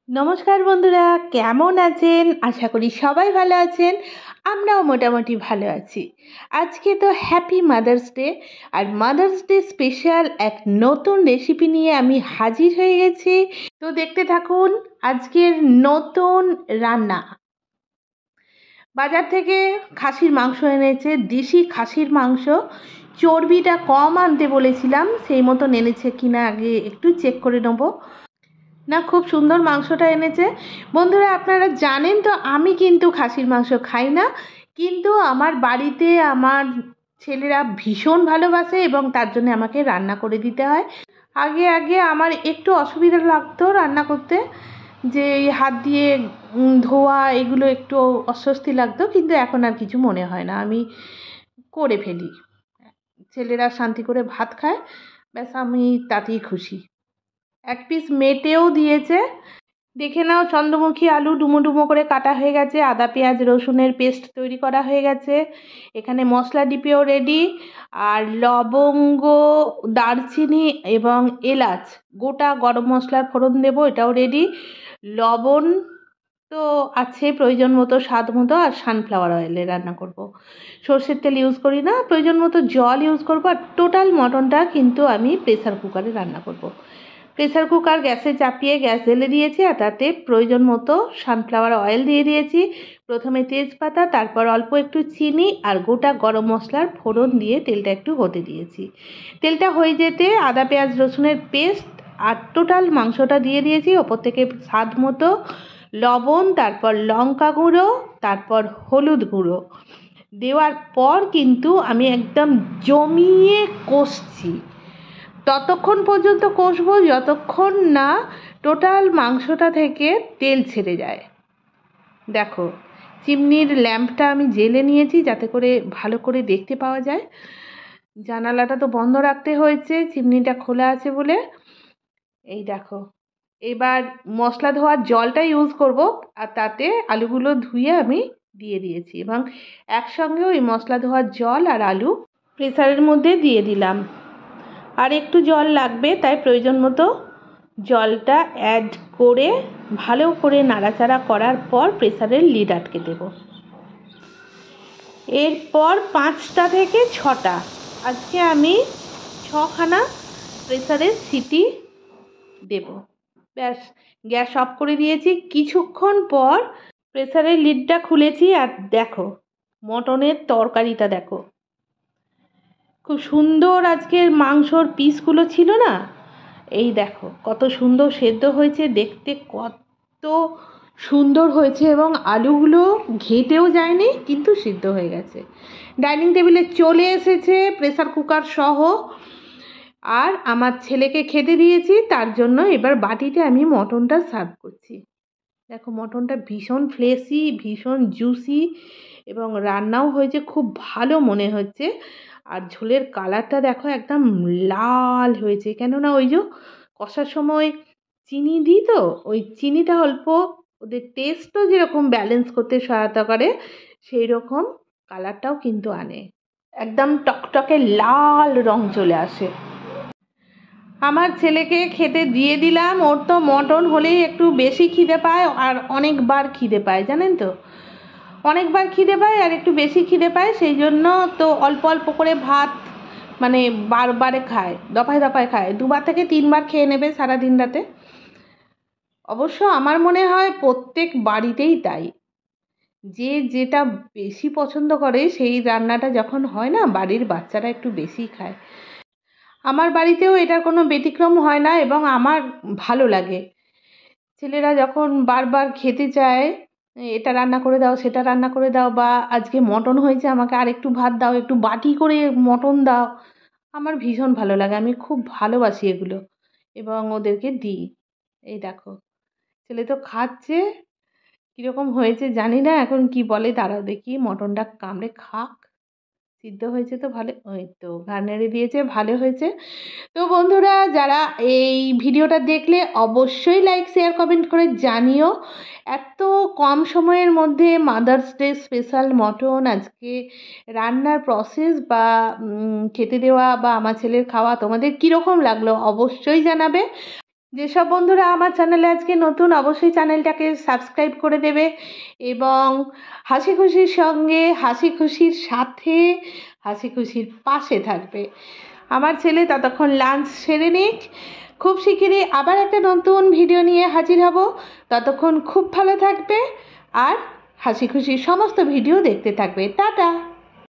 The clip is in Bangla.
নমস্কার বন্ধুরা, কেমন আছেন? আশা করি সবাই ভালো আছেন। আমরাও মোটামুটি ভালো আছি। আজকে তো হ্যাপি মাদার্স ডে, আর মাদার্স ডে স্পেশাল এক নতুন রেসিপি নিয়ে আমি হাজির হয়ে গেছি। তো দেখতে থাকুন আজকের নতুন রান্না। বাজার থেকে খাসির মাংস এনেছে, দেশি খাসির মাংস। চর্বিটা কম আনতে বলেছিলাম, সেই মতন এনেছে কিনা আগে একটু চেক করে নেবো। না, খুব সুন্দর মাংসটা এনেছে। বন্ধুরা, আপনারা জানেন তো আমি কিন্তু খাসির মাংস খাই না, কিন্তু আমার বাড়িতে আমার ছেলেরা ভীষণ ভালোবাসে এবং তার জন্য আমাকে রান্না করে দিতে হয়। আগে আগে আমার একটু অসুবিধা লাগতো রান্না করতে, যে এই হাত দিয়ে ধোয়া এগুলো একটু অস্বস্তি লাগতো, কিন্তু এখন আর কিছু মনে হয় না, আমি করে ফেলি। ছেলেরা শান্তি করে ভাত খায়, ব্যাস আমি তাতেই খুশি। এক পিস মেটেও দিয়েছে। দেখে নাও, চন্দ্রমুখী আলু ডুমো ডুমো করে কাটা হয়ে গেছে, আদা পেঁয়াজ রসুনের পেস্ট তৈরি করা হয়ে গেছে, এখানে মশলা ডিপিও রেডি, আর লবঙ্গ, দারচিনি এবং এলাচ, গোটা গরম মশলার ফোড়ন দেবো, এটাও রেডি। লবণ তো আছে প্রয়োজন মতো, স্বাদ মতো, আর সানফ্লাওয়ার অয়েলে রান্না করব। সর্ষের তেল ইউজ করি না, প্রয়োজন মতো জল ইউজ করবো। আর টোটাল মটনটা কিন্তু আমি প্রেসার কুকারে রান্না করব। প্রেসার কুকার গ্যাসে চাপিয়ে গ্যাস জ্বেলে দিয়েছি, আর তাতে প্রয়োজন মতো সানফ্লাওয়ার অয়েল দিয়ে দিয়েছি। প্রথমে তেজপাতা, তারপর অল্প একটু চিনি আর গোটা গরম মশলার ফোড়ন দিয়ে তেলটা একটু হতে দিয়েছি। তেলটা হয়ে যেতে আদা পেঁয়াজ রসুনের পেস্ট আর টোটাল মাংসটা দিয়ে দিয়েছি, ওপর থেকে স্বাদ মতো লবণ, তারপর লঙ্কা গুঁড়ো, তারপর হলুদ গুঁড়ো দেওয়ার পর কিন্তু আমি একদম জমিয়ে কষছি। ততক্ষণ পর্যন্ত কষবো যতক্ষণ না টোটাল মাংসটা থেকে তেল ছেড়ে যায়। দেখো, চিমনির ল্যাম্পটা আমি জ্বেলে নিয়েছি যাতে করে ভালো করে দেখতে পাওয়া যায়। জানালাটা তো বন্ধ রাখতে হয়েছে, চিমনিটা খোলা আছে বলে। এই দেখো, এবার মশলা ধোয়ার জলটা ইউজ করব, আর তাতে আলুগুলো ধুয়ে আমি দিয়ে দিয়েছি, এবং একসঙ্গে ওই মশলা ধোয়ার জল আর আলু প্রেসারের মধ্যে দিয়ে দিলাম। আর একটু জল লাগবে, তাই প্রয়োজন মতো জলটা অ্যাড করে ভালো করে নাড়াচাড়া করার পর প্রেসারের লিড আটকে দেব। এরপর 5টা থেকে 6টা, আজকে আমি 6খানা প্রেসারের সিটি দেব। ব্যাস, গ্যাস অফ করে দিয়েছি। কিছুক্ষণ পর প্রেসারের লিডটা খুলেছি, আর দেখো মটনের তরকারিটা দেখো, খুব সুন্দর আজকের মাংসর পিসগুলো ছিল না। এই দেখো কত সুন্দর সেদ্ধ হয়েছে, দেখতে কত সুন্দর হয়েছে, এবং আলুগুলো ঘেটেও যায়নি, কিন্তু সিদ্ধ হয়ে গেছে। ডাইনিং টেবিলে চলে এসেছে প্রেসার কুকার সহ, আর আমার ছেলেকে খেতে দিয়েছি, তার জন্য এবার বাটিতে আমি মটনটা সার্ভ করছি। দেখো, মটনটা ভীষণ ফ্লেশি, ভীষণ জুসি, এবং রান্নাও হয়েছে খুব ভালো মনে হচ্ছে। আর ঝোলের কালারটা দেখো, একদম লাল হয়েছে, কেননা ওই যে কষার সময় চিনি দিই, তো ওই চিনিটা অল্প ওদের টেস্টও যেরকম ব্যালেন্স করতে সহায়তা করে, সেই রকম কালারটাও কিন্তু আনে, একদম টকটকে লাল রং চলে আসে। আমার ছেলেকে খেতে দিয়ে দিলাম। ওর তো মটন হলেই একটু বেশি খিদে পায়, আর অনেকবার খিদে পায়, জানেন তো, অনেকবার খিদে পায় আর একটু বেশি খিদে পায়, সেই জন্য তো অল্প অল্প করে ভাত, মানে বারবারে খায়, দফায় দফায় খায়, 2বার থেকে 3বার খেয়ে নেবে সারাদিন রাতে। অবশ্য আমার মনে হয় প্রত্যেক বাড়িতেই তাই, যে যেটা বেশি পছন্দ করে সেই রান্নাটা যখন হয় না, বাড়ির বাচ্চারা একটু বেশি খায়। আমার বাড়িতেও এটার কোনো ব্যতিক্রম হয় না, এবং আমার ভালো লাগে। ছেলেরা যখন বারবার খেতে চায়, এটা রান্না করে দাও, সেটা রান্না করে দাও, বা আজকে মটন হয়েছে আমাকে আর একটু ভাত দাও, একটু বাটি করে মটন দাও, আমার ভীষণ ভালো লাগে, আমি খুব ভালোবাসি এগুলো, এবং ওদেরকে দিই। এই দেখো, ছেলে তো খাচ্ছে, কীরকম হয়েছে জানি না, এখন কি বলে তারাও দেখি, মটনটা কামড়ে খাক। সিদ্ধ হয়েছে তো ভালো, ওই তো ঘাড় নেড়ে দিয়েছে, ভালো হয়েছে। তো বন্ধুরা, যারা এই ভিডিওটা দেখলে অবশ্যই লাইক শেয়ার কমেন্ট করে জানিও। এত কম সময়ের মধ্যে মাদার্স ডে স্পেশাল মটন আজকে রান্নার প্রসেস বা খেতে দেওয়া বা আমার ছেলের খাওয়া তোমাদের কীরকম লাগলো অবশ্যই জানাবে। যেসব বন্ধুরা আমার চ্যানেলে আজকে নতুন, অবশ্যই চ্যানেলটাকে সাবস্ক্রাইব করে দেবে এবং হাসি খুশির সঙ্গে, হাসি খুশির সাথে, হাসি খুশির পাশে থাকবে। আমার ছেলে ততক্ষণ লাঞ্চ সেরে নিক। খুব শিগগিরই আবার একটা নতুন ভিডিও নিয়ে হাজির হব। ততক্ষণ খুব ভালো থাকবে আর হাসি খুশির সমস্ত ভিডিও দেখতে থাকবে। টাটা।